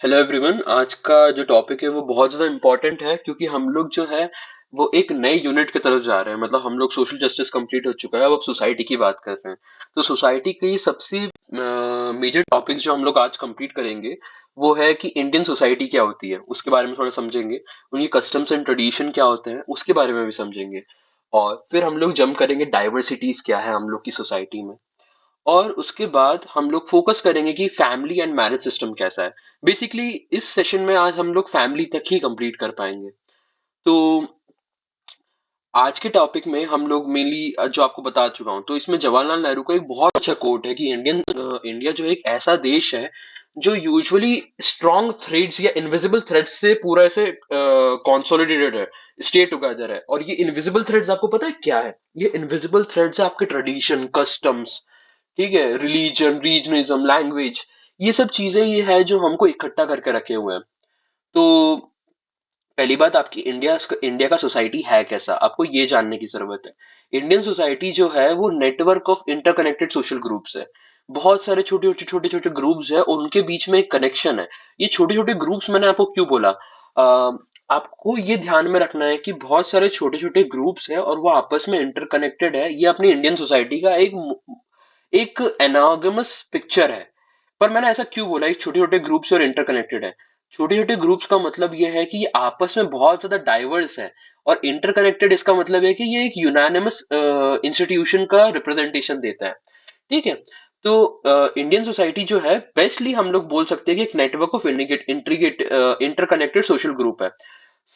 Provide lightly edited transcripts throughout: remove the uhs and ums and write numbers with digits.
Hello everyone. आज का जो टॉपिक है वो बहुत ज़्यादा इम्पोर्टेंट है क्योंकि हम लोग जो है वो एक नए यूनिट की तरफ जा रहे हैं। मतलब हम लोग सोशल जस्टिस कंप्लीट हो चुका है, अब सोसाइटी की बात कर रहे हैं। तो सोसाइटी की सबसे मेजर टॉपिक जो हम लोग आज कंप्लीट करेंगे वो है कि इंडियन सोसाइटी क्या होती है, उसके बारे में थोड़ा समझेंगे। उनकी कस्टम्स एंड ट्रेडिशन क्या होते हैं उसके बारे में भी समझेंगे। और फिर हम लोग जंप करेंगे डाइवर्सिटीज क्या है हम लोग की सोसाइटी में। और उसके बाद हम लोग फोकस करेंगे कि फैमिली एंड मैरिज सिस्टम कैसा है। बेसिकली इस सेशन में आज हम लोग फैमिली तक ही कंप्लीट कर पाएंगे। तो आज के टॉपिक में हम लोग मेनली जो आपको बता चुका हूँ, तो इसमें जवाहरलाल नेहरू का एक बहुत अच्छा कोट है कि इंडिया जो एक ऐसा देश है जो यूजुअली स्ट्रॉन्ग थ्रेड्स या इनविजिबल थ्रेड्स से पूरा ऐसे कंसोलिडेटेड है, स्टे टुगेदर है। और ये इनविजिबल थ्रेड्स आपको पता है क्या है? ये इनविजिबल थ्रेड्स है आपके ट्रेडिशन, कस्टम्स, ठीक है, रिलीजन, रीजनिज्म, लैंग्वेज। ये सब चीजें ये है जो हमको इकट्ठा करके रखे हुए हैं। तो पहली बात, आपकी इंडिया का सोसाइटी है कैसा, आपको ये जानने की जरूरत है। इंडियन सोसाइटी जो है वो network of interconnected social groups है। बहुत सारे छोटे छोटे ग्रुप्स है और उनके बीच में एक कनेक्शन है। ये छोटे छोटे ग्रुप्स मैंने आपको क्यों बोला? आपको ये ध्यान में रखना है कि बहुत सारे छोटे छोटे ग्रुप्स है और वो आपस में इंटरकनेक्टेड है। ये अपनी इंडियन सोसाइटी का एक एनागमस पिक्चर है। पर मैंने ऐसा क्यों बोला, एक छोटे छोटे ग्रुप्स और इंटरकनेक्टेड है? छोटे छोटे ग्रुप्स का मतलब ये है कि ये आपस में बहुत ज्यादा डाइवर्स है। और इंटरकनेक्टेड इसका मतलब है कि ये एक यूनानिमस इंस्टीट्यूशन का रिप्रेजेंटेशन देता है। ठीक है। तो इंडियन सोसाइटी जो है बेस्टली हम लोग बोल सकते हैं कि एक network of integrate interconnected social group है।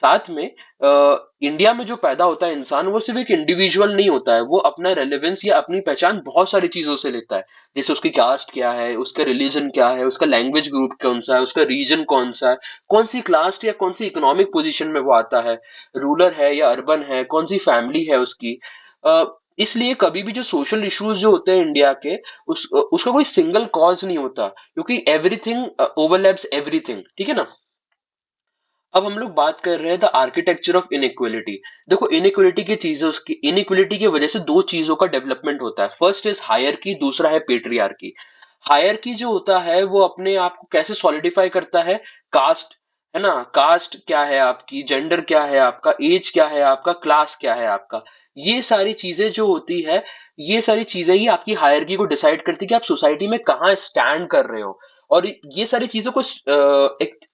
साथ में इंडिया में जो पैदा होता है इंसान, वो सिर्फ एक इंडिविजुअल नहीं होता है, वो अपना रेलेवेंस या अपनी पहचान बहुत सारी चीजों से लेता है। जैसे उसकी कास्ट क्या है, उसका रिलीजन क्या है, उसका लैंग्वेज ग्रुप कौन सा है, उसका रीजन कौन सा है, कौन सी क्लास या कौन सी इकोनॉमिक पोजीशन में वो आता है, रूरल है या अर्बन है, कौन सी फैमिली है उसकी। अ, इसलिए कभी भी जो सोशल इश्यूज जो होते हैं इंडिया के, उसका कोई सिंगल कॉज नहीं होता, क्योंकि एवरीथिंग ओवरलैप्स एवरीथिंग। ठीक है ना? अब हम लोग बात कर रहे हैं द आर्किटेक्चर ऑफ इनइक्वलिटी। देखो, इनइक्वलिटी की चीजें, उसकी इनइक्वलिटी की वजह से दो चीजों का डेवलपमेंट होता है। फर्स्ट इज हायरकी, दूसरा है पेट्रियार्की। हायरकी जो होता है वो अपने आप को कैसे सॉलिडिफाई करता है? कास्ट, है ना? कास्ट क्या है आपकी, जेंडर क्या है आपका, एज क्या है आपका, क्लास क्या है आपका। ये सारी चीजें जो होती है, ये सारी चीजें ही आपकी हायरकी को डिसाइड करती है कि आप सोसाइटी में कहाँ स्टैंड कर रहे हो। और ये सारी चीजों को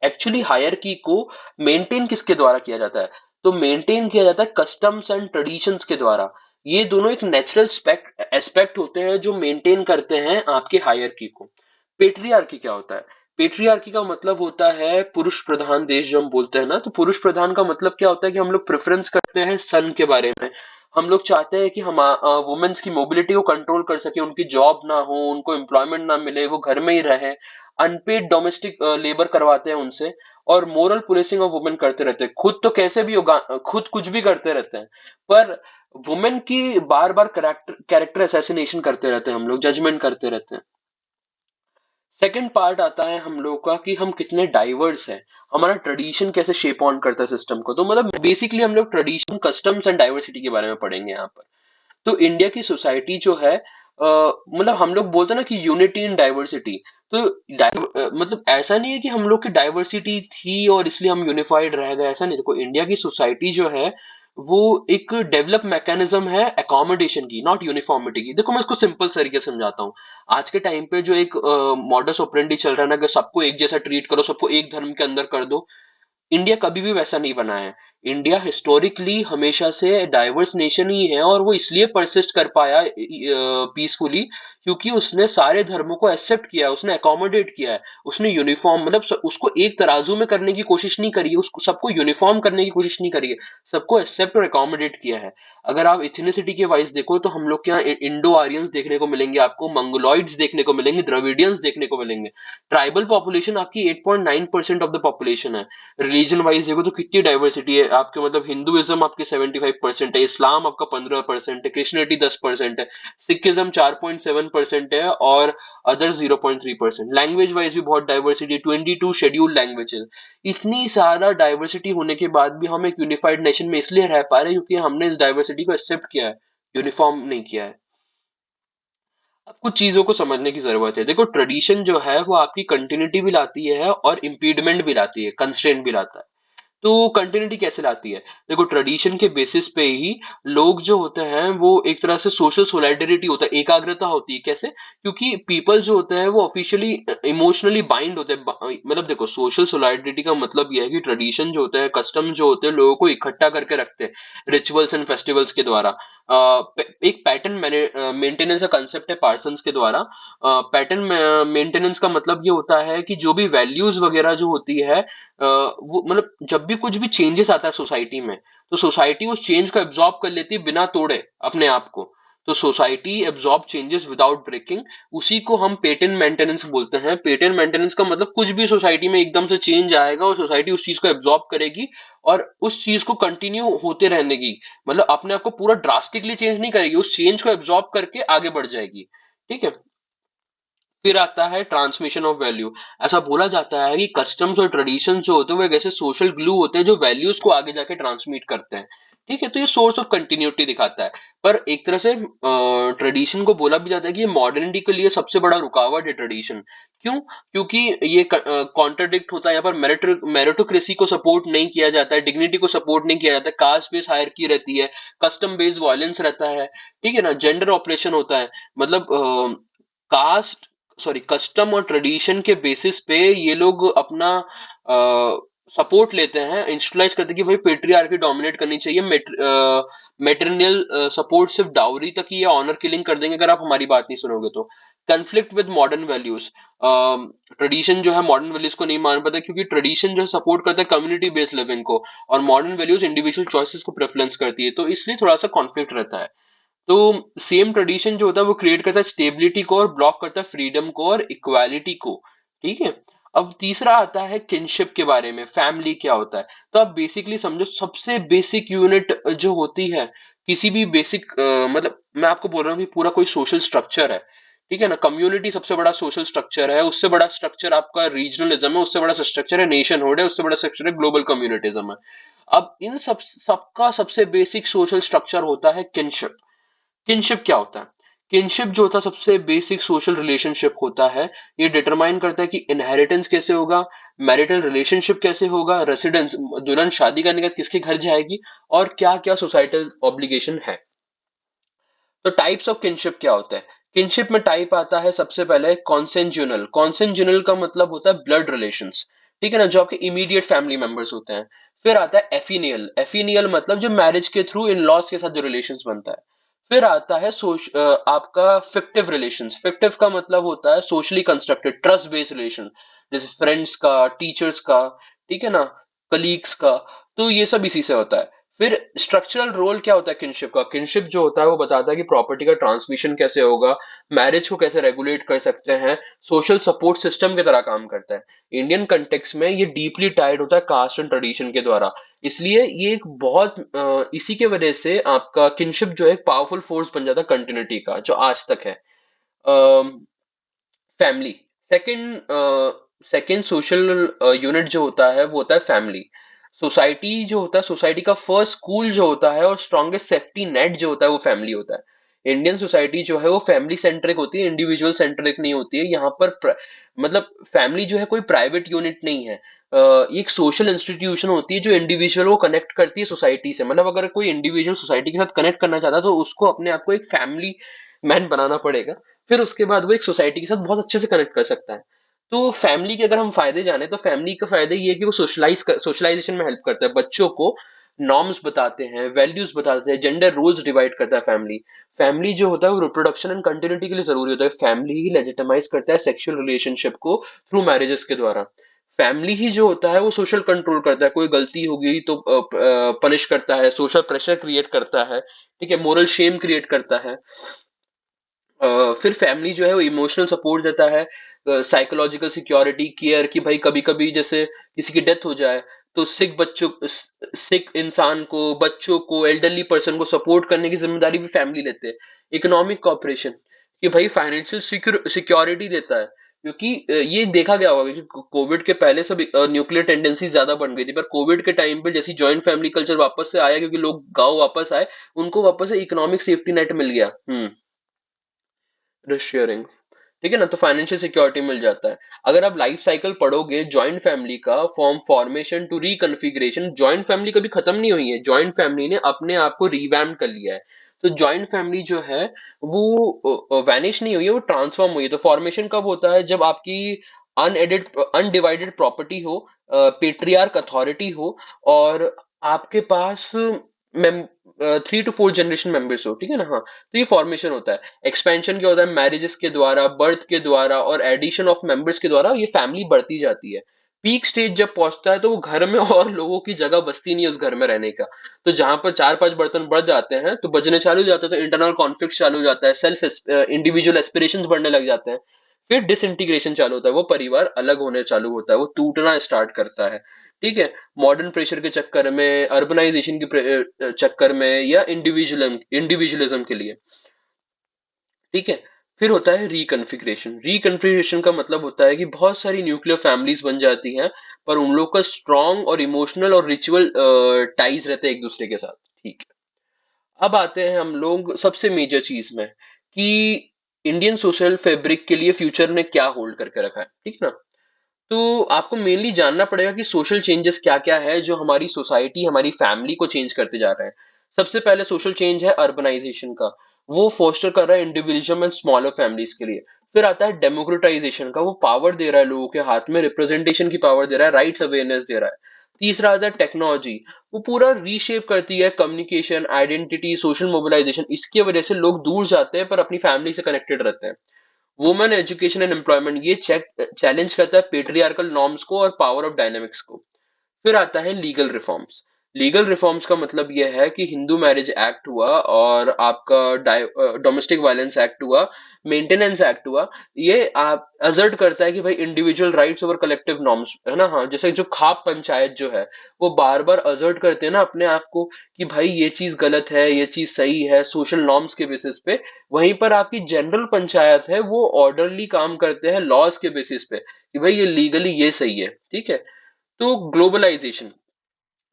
एक्चुअली हायरकी को मेंटेन किसके द्वारा किया जाता है? तो मेंटेन किया जाता है कस्टम्स एंड ट्रेडिशंस के द्वारा। ये दोनों एक नेचुरल एस्पेक्ट होते हैं जो मेंटेन करते हैं आपके हायरकी को। पेट्रियार्की क्या होता है? पेट्रियार्की का मतलब होता है पुरुष प्रधान देश। जो हम बोलते हैं ना, तो पुरुष प्रधान का मतलब क्या होता है कि हम लोग प्रेफरेंस करते हैं सन के बारे में। हम लोग चाहते हैं कि हम वुमेन्स की मोबिलिटी को कंट्रोल कर सके, उनकी जॉब ना हो, उनको एम्प्लॉयमेंट ना मिले, वो घर में ही रहे। अनपेड डोमेस्टिक लेबर करवाते हैं उनसे। और मोरल पुलिसिंग ऑफ वुमेन करते रहते हैं। खुद तो कैसे भी होगा, खुद कुछ भी करते रहते हैं, पर वुमेन की बार बार कैरेक्टर कैरेक्टर असैसिनेशन करते रहते हैं, हम लोग जजमेंट करते रहते हैं। सेकंड पार्ट आता है हम लोग का कि हम कितने डाइवर्स हैं, हमारा ट्रेडिशन कैसे शेप ऑन करता है सिस्टम को। तो मतलब बेसिकली हम लोग ट्रेडिशन, कस्टम्स एंड डाइवर्सिटी के बारे में पढ़ेंगे यहाँ पर। तो इंडिया की सोसाइटी जो है, मतलब हम लोग बोलते हैं ना कि यूनिटी इन डाइवर्सिटी। तो मतलब ऐसा नहीं है कि हम लोग की डाइवर्सिटी थी और इसलिए हम यूनिफाइड रह गए, ऐसा नहीं। देखो, इंडिया की सोसाइटी जो है वो एक डेवलप मैकेनिज्म है अकोमोडेशन की, नॉट यूनिफॉर्मिटी की। देखो, मैं इसको सिंपल तरीके से समझाता हूँ। आज के टाइम पे जो एक मॉडस ऑपरेंडी चल रहा है ना, कि सबको एक जैसा ट्रीट करो, सबको एक धर्म के अंदर कर दो, इंडिया कभी भी वैसा नहीं बना है। इंडिया हिस्टोरिकली हमेशा से डाइवर्स नेशन ही है, और वो इसलिए परसिस्ट कर पाया पीसफुली क्योंकि उसने सारे धर्मों को एक्सेप्ट किया है, उसने अकोमोडेट किया है। उसने यूनिफॉर्म, मतलब उसको एक तराजू में करने की कोशिश नहीं करी है, उसको सबको यूनिफॉर्म करने की कोशिश नहीं करी है, सबको एक्सेप्ट और अकोमोडेट किया है। अगर आप इथनिसिटी के वाइज देखो तो हम लोग के यहाँ इंडो आर्यंस देखने को मिलेंगे, आपको मंगोलॉइड्स देखने को मिलेंगे, द्रविडियंस देखने को मिलेंगे। ट्राइबल पॉपुलेशन आपकी 8.9% ऑफ द पॉपुलेशन है। रिलीजन वाइज देखो तो कितनी डाइवर्सिटी है आपके, मतलब हिंदुइज्म आपके 75% है, इस्लाम आपका 15% है, क्रिश्चियनिटी 10% है, सिखिज्म 4.7% है, और अदर 0.3%। लैंग्वेज वाइज भी बहुत डाइवर्सिटी, 22 शेड्यूल्ड लैंग्वेजेस। इतनी सारा डाइवर्सिटी होने के बाद भी हम एक यूनिफाइड नेशन में इसलिए रह पा रहे हैं क्योंकि हमने इस डाइवर्सिटी को एक्सेप्ट किया है, यूनिफॉर्म नहीं किया है। अब कुछ चीजों को समझने की जरूरत है। देखो, ट्रेडिशन जो है वो आपकी कंटिन्यूटी भी लाती है और इम्पीडमेंट भी लाती है, कंस्ट्रेंट भी लाता है। तो कंटिन्यूटी कैसे लाती है? देखो, ट्रेडिशन के बेसिस पे ही लोग जो होते हैं वो एक तरह से सोशल सोलिडरिटी होता है, एकाग्रता होती है। कैसे? क्योंकि पीपल जो होते हैं वो ऑफिशियली इमोशनली बाइंड होते हैं। मतलब देखो, सोशल सोलिडरिटी का मतलब यह है कि ट्रेडिशन जो होते हैं, कस्टम जो होते हैं, लोगों को इकट्ठा करके रखते हैं रिचुअल्स एंड फेस्टिवल्स के द्वारा। एक पैटर्न मेंटेनेंस का कंसेप्ट है पार्सन्स के द्वारा। पैटर्न मेंटेनेंस का मतलब ये होता है कि जो भी वैल्यूज वगैरह जो होती है, वो मतलब जब भी कुछ भी चेंजेस आता है सोसाइटी में, तो सोसाइटी उस चेंज को एब्जॉर्ब कर लेती है बिना तोड़े अपने आप को। तो society absorb changes without breaking, उसी को हम पेटेंट मेंटेनेंस बोलते हैं। पेटेंट मेंटेनेंस का मतलब कुछ भी सोसाइटी में एकदम से चेंज आएगा और सोसाइटी उस चीज को एब्जॉर्ब करेगी और उस चीज को कंटिन्यू होते रहने की, मतलब अपने आप को पूरा ड्रास्टिकली चेंज नहीं करेगी, उस चेंज को एब्जॉर्ब करके आगे बढ़ जाएगी। ठीक है। फिर आता है ट्रांसमिशन ऑफ वैल्यू। ऐसा बोला जाता है कि कस्टम्स और ट्रेडिशन जो होते हैं वो एक ऐसे सोशल ग्लू होते हैं जो वैल्यूज को आगे जाके ट्रांसमिट करते हैं। ठीक है, तो ये सोर्स ऑफ कंटिन्यूटी दिखाता है। पर एक तरह से ट्रेडिशन को बोला भी जाता है कि ये मॉडर्निटी के लिए सबसे बड़ा रुकावट है ट्रेडिशन। क्यों? क्योंकि ये कॉन्ट्रडिक्ट होता है। यहाँ पर मेरिटोक्रेसी को सपोर्ट नहीं किया जाता है, डिग्निटी को सपोर्ट नहीं किया जाता है, कास्ट बेस्ड हायरार्की रहती है, कस्टम बेस्ड वायलेंस रहता है। ठीक है ना, जेंडर ऑपरेशन होता है। मतलब कास्ट सॉरी कस्टम और ट्रेडिशन के बेसिस पे ये लोग अपना सपोर्ट लेते हैं, इंस्टलाइज करते हैं कि भाई पेट्रियार्की डोमिनेट करनी चाहिए। मेटरनियल सपोर्ट सिर्फ डाउरी तक ही या ऑनर किलिंग कर देंगे अगर आप हमारी बात नहीं सुनोगे तो। Conflict with modern values. Tradition जो है मॉडर्न वैल्यूज को नहीं मान पाता क्योंकि ट्रेडिशन जो है सपोर्ट करता है कम्युनिटी बेस्ड लिविंग को, और मॉडर्न वैल्यूज इंडिविजुअल चॉइसेस को प्रेफरेंस करती है, तो इसलिए थोड़ा सा कॉन्फ्लिक्ट रहता है। तो सेम ट्रेडिशन जो होता है वो क्रिएट करता है स्टेबिलिटी को और ब्लॉक करता है फ्रीडम को और इक्वालिटी को। ठीक है। अब तीसरा आता है किनशिप के बारे में, फैमिली क्या होता है। तो आप बेसिकली समझो, सबसे बेसिक यूनिट जो होती है किसी भी बेसिक, मतलब मैं आपको बोल रहा हूँ कि पूरा कोई सोशल स्ट्रक्चर है। ठीक है ना, कम्युनिटी सबसे बड़ा सोशल स्ट्रक्चर है, उससे बड़ा स्ट्रक्चर आपका रीजनलिज्म है, उससे बड़ा स्ट्रक्चर है नेशनहुड है, उससे बड़ा स्ट्रक्चर है ग्लोबल कम्युनिटिज्म है। अब इन सबका सबसे बेसिक सोशल स्ट्रक्चर होता है किनशिप। किनशिप क्या होता है? किनशिप जो होता है सबसे बेसिक सोशल रिलेशनशिप होता है। ये डिटरमाइन करता है कि इनहेरिटेंस कैसे होगा, मैरिटल रिलेशनशिप कैसे होगा, रेसिडेंस दुल्हन शादी करने के बाद किसके घर जाएगी, और क्या क्या सोसाइटल ऑब्लिगेशन है। तो टाइप्स ऑफ किनशिप क्या होता है? किनशिप में टाइप आता है सबसे पहले कॉन्सेंजुनल। कॉन्सेंजुनल का मतलब होता है ब्लड रिलेशंस। ठीक है ना, जो आपके इमीडिएट फैमिली मेंबर्स होते हैं। फिर आता है एफिनियल। एफिनियल मतलब जो मैरिज के थ्रू इन लॉज के साथ जो रिलेशंस बनता है। फिर आता है आपका फिक्टिव रिलेशंस। फिक्टिव का मतलब होता है socially constructed trust based relation, जैसे फ्रेंड्स का, टीचर्स का, ठीक है ना, कलीग्स का। तो ये सब इसी से होता है। फिर स्ट्रक्चरल रोल क्या होता है किनशिप का? किनशिप जो होता है वो बताता है कि प्रॉपर्टी का ट्रांसमिशन कैसे होगा, मैरिज को कैसे रेगुलेट कर सकते हैं, सोशल सपोर्ट सिस्टम की तरह काम करता है। इंडियन कंटेक्स में ये डीपली टाइड होता है कास्ट एंड ट्रेडिशन के द्वारा। इसलिए ये एक बहुत इसी के वजह से आपका किनशिप जो है एक पावरफुल फोर्स बन जाता है कंटिन्यूटी का, जो आज तक है। Family. Second second social unit जो होता है वो होता है फैमिली। सोसाइटी जो होता है, सोसाइटी का फर्स्ट स्कूल जो होता है और स्ट्रॉन्गेस्ट सेफ्टी नेट जो होता है वो फैमिली होता है। इंडियन सोसाइटी जो है वो फैमिली सेंट्रिक होती है, इंडिविजुअल सेंट्रिक नहीं होती है। यहाँ पर मतलब फैमिली जो है कोई प्राइवेट यूनिट नहीं है। ये एक सोशल इंस्टीट्यूशन होती है जो इंडिविजुअल को कनेक्ट करती है सोसाइटी से। मतलब अगर कोई इंडिविजुअल सोसाइटी के साथ कनेक्ट करना चाहता है तो उसको अपने आप को एक फैमिली मैन बनाना पड़ेगा। फिर उसके बाद वो एक सोसाइटी के साथ बहुत अच्छे से कनेक्ट कर सकता है। तो फैमिली के अगर हम फायदे जाने तो फैमिली का फायदा ये है कि वो सोशलाइजेशन में हेल्प करता है, बच्चों को नॉर्म्स बताते हैं, वैल्यूज बताते हैं, जेंडर रोल्स डिवाइड करता है फैमिली। फैमिली जो होता है वो रिप्रोडक्शन एंड कंटिन्यूटी के लिए जरूरी होता है। फैमिली ही लेजिटिमाइज करता है सेक्सुअल रिलेशनशिप को थ्रू मैरिजेस के द्वारा। फैमिली ही जो होता है वो सोशल कंट्रोल करता है, कोई गलती हो गई तो पनिश करता है, सोशल प्रेशर क्रिएट करता है, ठीक है, मोरल शेम क्रिएट करता है। फिर फैमिली जो है वो इमोशनल सपोर्ट देता है, साइकोलॉजिकल सिक्योरिटी, केयर, कि भाई कभी कभी जैसे किसी की डेथ हो जाए तो सिक इंसान को, बच्चों को, एल्डरली पर्सन को सपोर्ट करने की जिम्मेदारी भी फैमिली लेते हैं। इकोनॉमिक कॉपरेशन, कि भाई फाइनेंशियल सिक्योरिटी देता है। क्योंकि ये देखा गया होगा कि कोविड के पहले सब न्यूक्लियर टेंडेंसी ज्यादा बन गई थी, पर कोविड के टाइम पे जैसी जॉइंट फैमिली कल्चर वापस से आया, क्योंकि लोग गांव वापस आए, उनको वापस से इकोनॉमिक सेफ्टी नेट मिल गया। रिस्क शेयरिंग, ठीक है ना, तो फाइनेंशियल सिक्योरिटी मिल जाता है। अगर आप लाइफ साइकिल पढ़ोगे जॉइंट फैमिली का, from formation to reconfiguration, joint family कभी खत्म नहीं हुई है, जॉइंट फैमिली ने अपने आप को रिवैम्प कर लिया है। तो जॉइंट फैमिली जो है वो वैनिश नहीं हुई है, वो ट्रांसफॉर्म हुई है। तो फॉर्मेशन कब होता है? जब आपकी अनएडेड अनडिवाइडेड प्रॉपर्टी हो, पेट्रियार्क अथॉरिटी हो, और आपके पास 3 to 4 जनरेशन मेंबर्स हो, ठीक है ना। हाँ, तो ये फॉर्मेशन होता है। एक्सपेंशन क्या होता है? मैरिजेस के द्वारा, बर्थ के द्वारा और एडिशन ऑफ मेंबर्स के द्वारा ये फैमिली बढ़ती जाती है। पीक स्टेज जब पहुंचता है तो वो घर में और लोगों की जगह बचती नहीं है उस घर में रहने का। तो जहां पर 4-5 बर्तन बढ़ जाते हैं तो बजने चालू हो जाते हैं, तो इंटरनल कॉन्फ्लिक्ट चालू हो जाता है, सेल्फ इंडिविजुअल एस्पिरेशंस बढ़ने लग जाते हैं। फिर डिसइंटीग्रेशन चालू होता है, वो परिवार अलग होने चालू होता है, वो टूटना स्टार्ट करता है। ठीक है, मॉडर्न प्रेशर के चक्कर में, अर्बनाइजेशन के चक्कर में, या इंडिविजुअलिज्म के लिए। ठीक है, फिर होता है रिकन्फिग्रेशन। रिकन्फिग्रेशन का मतलब होता है कि बहुत सारी न्यूक्लियर फैमिलीज बन जाती हैं, पर उन लोग का स्ट्रॉन्ग और इमोशनल और रिचुअल टाइज रहते हैं एक दूसरे के साथ। ठीक है, अब आते हैं हम लोग सबसे मेजर चीज में, कि इंडियन सोशल फैब्रिक के लिए फ्यूचर ने क्या होल्ड करके रखा है, ठीक है ना। तो आपको मेनली जानना पड़ेगा कि सोशल चेंजेस क्या क्या है जो हमारी सोसाइटी, हमारी फैमिली को चेंज करते जा रहे हैं। सबसे पहले सोशल चेंज है अर्बनाइजेशन का, वो फोस्टर कर रहा है इंडिविजुअल एंड स्मॉलर फैमिलीज के लिए। फिर आता है डेमोक्रेटाइजेशन का, वो पावर दे रहा है लोगों के हाथ में, रिप्रेजेंटेशन की पावर दे रहा है, राइट्स अवेयरनेस दे रहा है। तीसरा आता है टेक्नोलॉजी, वो पूरा रीशेप करती है कम्युनिकेशन, आइडेंटिटी, सोशल मोबिलाइजेशन। इसकी वजह से लोग दूर जाते हैं पर अपनी फैमिली से कनेक्टेड रहते हैं। वुमेन एजुकेशन एंड एम्प्लॉयमेंट, ये चैलेंज करता है पेट्रियार्कल नॉर्म्स को और पावर ऑफ डायनेमिक्स को। फिर आता है लीगल रिफॉर्म्स। लीगल रिफॉर्म्स का मतलब यह है कि हिंदू मैरिज एक्ट हुआ, और आपका डोमेस्टिक वायलेंस एक्ट हुआ, मेंटेनेंस एक्ट हुआ। ये आप असर्ट करता है कि भाई individual rights over collective norms, है ना। हाँ, जैसे जो खाप पंचायत जो है, वो बार बार असर्ट करते हैं ना अपने आप को, कि भाई ये चीज गलत है, ये चीज सही है, सोशल नॉर्म्स के बेसिस पे। वहीं पर आपकी जनरल पंचायत है, वो ऑर्डरली काम करते हैं लॉज के बेसिस पे, कि भाई ये लीगली ये सही है, ठीक है। तो ग्लोबलाइजेशन,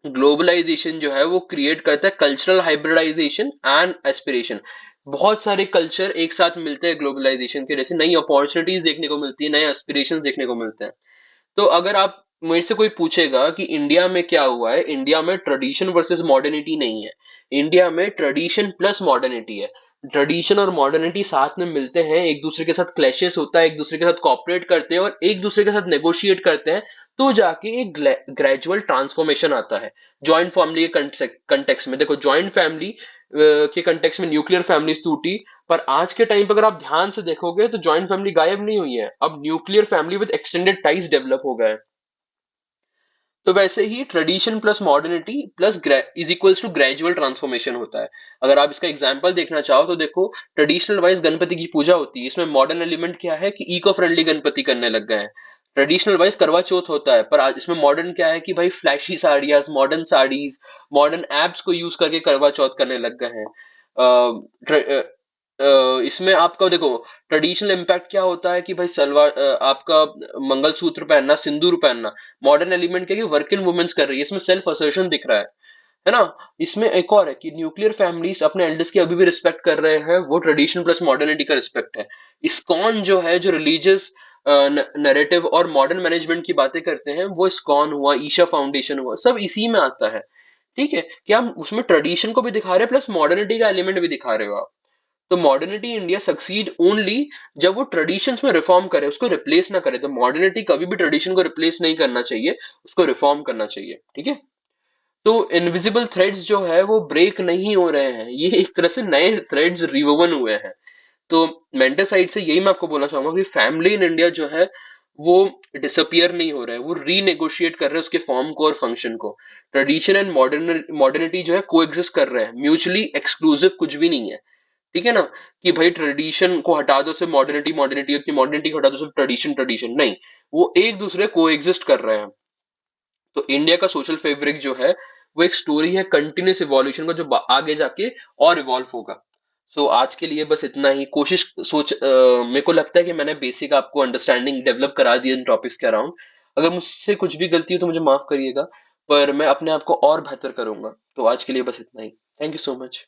ग्लोबलाइजेशन जो है वो क्रिएट करता है कल्चरल हाइब्रिडाइजेशन एंड एस्पिरेशन। बहुत सारे कल्चर एक साथ मिलते हैं ग्लोबलाइजेशन के, जैसे नई अपॉर्चुनिटीज देखने को मिलती है, नए एस्पिरेशंस देखने को मिलते हैं। तो अगर आप मेरे से कोई पूछेगा कि इंडिया में क्या हुआ है, इंडिया में ट्रेडिशन वर्सेस मॉडर्निटी नहीं है, इंडिया में ट्रेडिशन प्लस मॉडर्निटी है। ट्रेडिशन और मॉडर्निटी साथ में मिलते हैं, एक दूसरे के साथ क्लैशेस होता है, एक दूसरे के साथ कॉपरेट करते हैं और एक दूसरे के साथ नेगोशिएट करते हैं, तो जाके एक ग्रेजुअल ट्रांसफॉर्मेशन आता है। जॉइंट फैमिली के कंटेक्स में देखो, जॉइंट फैमिली के कंटेक्स में न्यूक्लियर फैमिलीज टूटी, पर आज के टाइम पर अगर आप ध्यान से देखोगे तो जॉइंट फैमिली गायब नहीं हुई है, अब nuclear family with extended ties develop हो गए। तो वैसे ही tradition plus modernity plus is equals to gradual transformation होता है। अगर आप इसका एग्जांपल देखना चाहो तो देखो, ट्रेडिशनल वाइज गणपति की पूजा होती है, इसमें मॉडर्न एलिमेंट क्या है कि इको फ्रेंडली गणपति करने लग गए हैं। ट्रेडिशनल वाइज करवा चौथ होता है, पर आज इसमें मॉडर्न क्या है कि भाई फ्लैशी साड़ियाँ, मॉडर्न साड़ीज, मॉडर्न एप्स को यूज करके करवा चौथ करने लग गए हैं। इसमें आपका देखो, ट्रेडिशनल इम्पैक्ट क्या होता है कि भाई सलवार, आपका मंगलसूत्र पहनना, सिंदूर पहनना। मॉडर्न एलिमेंट क्या है कि वर्किंग वुमेन्स कर रही है, इसमें सेल्फ असर्शन दिख रहा है ना। इसमें एक और है कि न्यूक्लियर फैमिलीज अपने एल्डर्स की अभी भी रिस्पेक्ट कर रहे हैं, वो ट्रेडिशन प्लस मॉडर्निटी का रिस्पेक्ट है। इस्कॉन जो है, जो रिलीजियस नैरेटिव और मॉडर्न मैनेजमेंट की बातें करते हैं, वो इस्कॉन हुआ, ईशा फाउंडेशन हुआ, सब इसी में आता है। ठीक है, कि हम उसमें ट्रेडिशन को भी दिखा रहे हैं प्लस मॉडर्निटी का एलिमेंट भी दिखा रहे हो आप। तो मॉडर्निटी इंडिया सक्सीड ओनली जब वो ट्रेडिशंस में रिफॉर्म करे, उसको रिप्लेस ना करे। तो मॉडर्निटी कभी भी ट्रेडिशन को रिप्लेस नहीं करना चाहिए, उसको रिफॉर्म करना चाहिए, ठीक है। तो इनविजिबल थ्रेड्स जो है वो ब्रेक नहीं हो रहे हैं, ये एक तरह से नए थ्रेड्स रिवोवन हुए हैं। तो मेंटर साइड से यही मैं आपको बोलना चाहूंगा कि फैमिली इन इंडिया जो है वो डिसअपियर नहीं हो रहा है, वो रीनेगोशिएट कर रहे हैं उसके फॉर्म को और फंक्शन को। ट्रेडिशन एंड मॉडर्निटी जो है को एग्जिस्ट कर रहे हैं, म्यूचुअली एक्सक्लूसिव कुछ भी नहीं है। ठीक है ना, कि भाई ट्रेडिशन को हटा दो सिर्फ मॉडर्निटी, मॉडर्निटी की मॉडर्निटी को हटा दो सिर्फ ट्रेडिशन, ट्रेडिशन नहीं, वो एक दूसरे को एग्जिस्ट कर रहे हैं। तो इंडिया का सोशल फैब्रिक जो है वो एक स्टोरी है कंटिन्यूस इवोल्यूशन का, जो आगे जाके और इवॉल्व होगा। सो आज के लिए बस इतना ही। कोशिश सोच मेरे को लगता है कि मैंने बेसिक आपको अंडरस्टैंडिंग डेवलप करा दी इन टॉपिक्स के अराउंड। अगर मुझसे कुछ भी गलती हो तो मुझे माफ करिएगा, पर मैं अपने आप को और बेहतर करूंगा। तो आज के लिए बस इतना ही। Thank you so much.